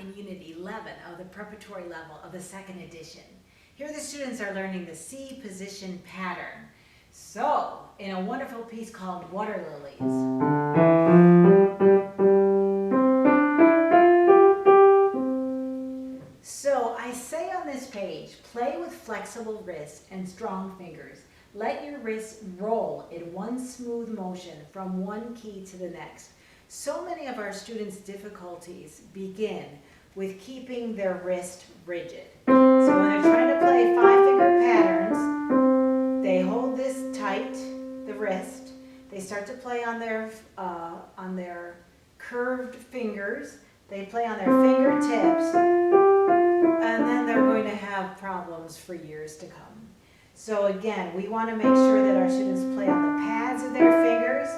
in Unit 11 of the preparatory level of the second edition. Here the students are learning the C position pattern. So, in a wonderful piece called Water Lilies. So, I say on this page, play with flexible wrists and strong fingers. Let your wrists roll in one smooth motion from one key to the next. So many of our students' difficulties begin with keeping their wrist rigid. So when they're trying to play 5-finger patterns, they hold this tight, the wrist. They start to play on their curved fingers. They play on their fingertips, and then they're going to have problems for years to come. So again, we want to make sure that our students play on the pads of their fingers.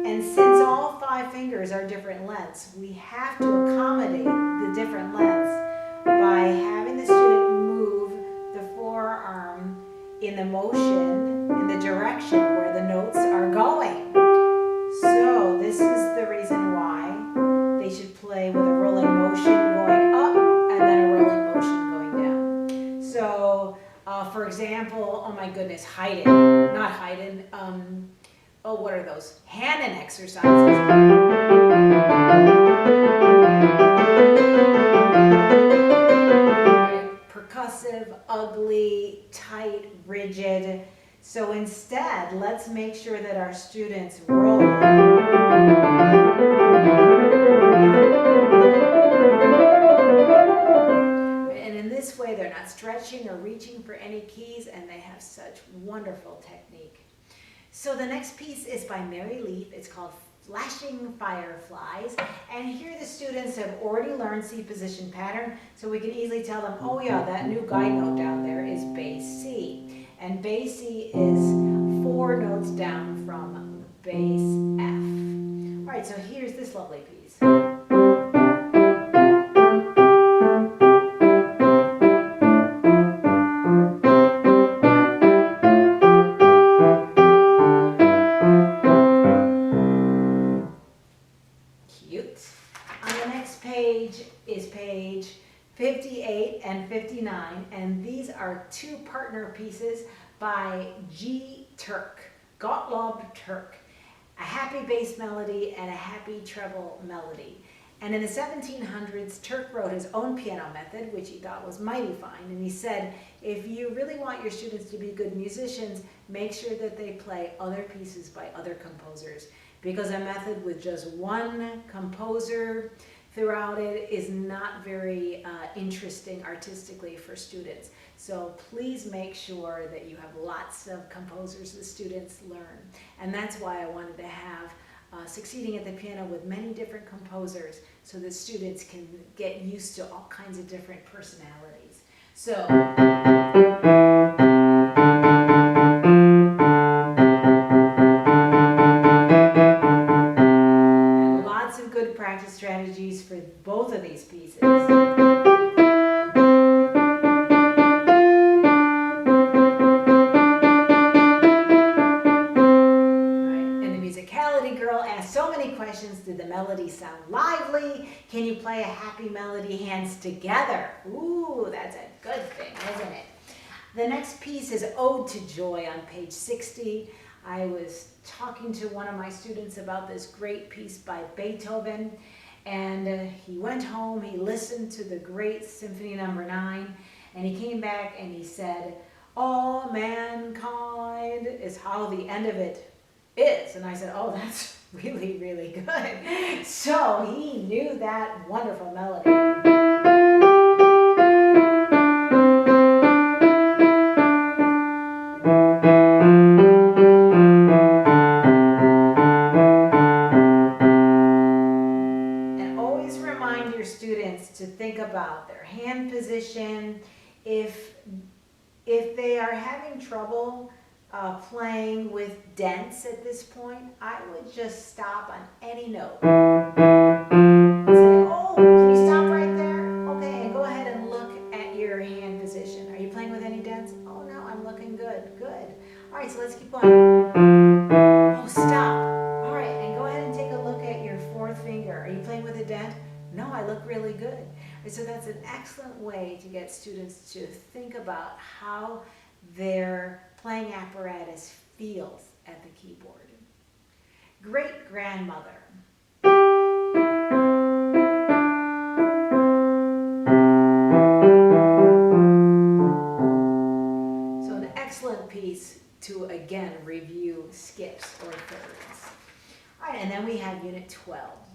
And since all 5 fingers are different lengths, we have to accommodate the different lengths by having the student move the forearm in the motion, in the direction where the notes are going. So this is the reason why they should play with a rolling motion going up and then a rolling motion going down. So, for example, oh my goodness, Haydn, not Haydn, oh, what are those? Hanon exercises. Right? Percussive, ugly, tight, rigid. So instead, let's make sure that our students roll. And in this way, they're not stretching or reaching for any keys, and they have such wonderful technique. So the next piece is by Mary Leaf. It's called Flashing Fireflies. And here the students have already learned C position pattern, so we can easily tell them, oh yeah, that new guide note down there is bass C. And bass C is 4 notes down from bass F. All right, so here's this lovely piece. Is page 58 and 59, and these are 2 partner pieces by G. Turk, Gottlob Turk, a happy bass melody and a happy treble melody. And in the 1700s, Turk wrote his own piano method, which he thought was mighty fine, and he said, if you really want your students to be good musicians, make sure that they play other pieces by other composers, because a method with just one composer throughout it is not very interesting artistically for students. So please make sure that you have lots of composers the students learn. And that's why I wanted to have Succeeding at the Piano with many different composers, so that students can get used to all kinds of different personalities. So practice strategies for both of these pieces. Right. And the musicality girl asked so many questions. Did the melody sound lively? Can you play a happy melody hands together? Ooh, that's a good thing, isn't it? The next piece is Ode to Joy on page 60. I was talking to one of my students about this great piece by Beethoven, and he went home, he listened to the great Symphony No. 9, and he came back and he said, all mankind is how the end of it is. And I said, oh, that's really, really good. So he knew that wonderful melody. To think about their hand position. If they are having trouble playing with dents at this point, I would just stop on any note. Say, oh, can you stop right there? Okay, and go ahead and look at your hand position. Are you playing with any dents? Oh no, I'm looking good. Good. All right, so let's keep going. Oh, stop. All right, and go ahead and take a look at your 4th finger. Are you playing with a dent? No, I look really good. And so that's an excellent way to get students to think about how their playing apparatus feels at the keyboard. Great-grandmother. So an excellent piece to, again, review skips or thirds. All right, and then we have Unit 12.